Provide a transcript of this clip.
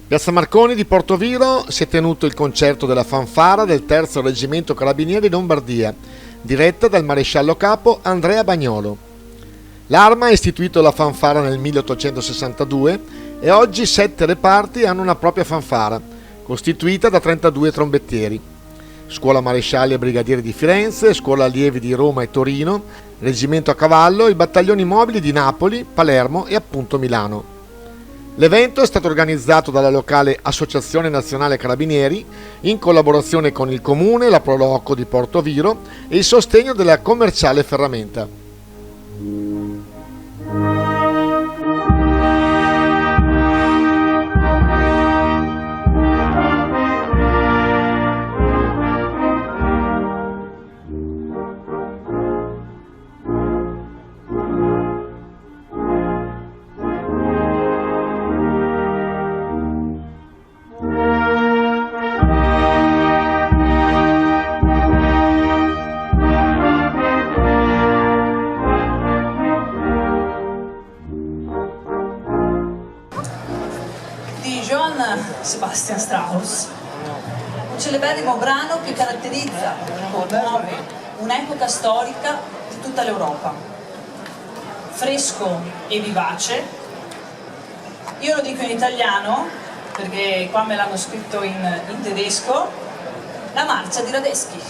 Piazza Marconi di Portoviro si è tenuto il concerto della fanfara del Terzo Reggimento Carabinieri Lombardia, diretta dal maresciallo capo Andrea Bagnolo. L'Arma ha istituito la fanfara nel 1862 e oggi 7 reparti hanno una propria fanfara, costituita da 32 trombettieri. Scuola Marescialli e Brigadieri di Firenze, Scuola Allievi di Roma e Torino, Reggimento a Cavallo, i battaglioni mobili di Napoli, Palermo e appunto Milano. L'evento è stato organizzato dalla locale Associazione Nazionale Carabinieri in collaborazione con il Comune, la Proloco di Portoviro e il sostegno della Commerciale Ferramenta. Di Johann Sebastian Strauss, un celeberrimo brano che caratterizza e commuove un'epoca storica di tutta l'Europa. Fresco e vivace, io lo dico in italiano perché qua me l'hanno scritto in tedesco, la marcia di Radetzky.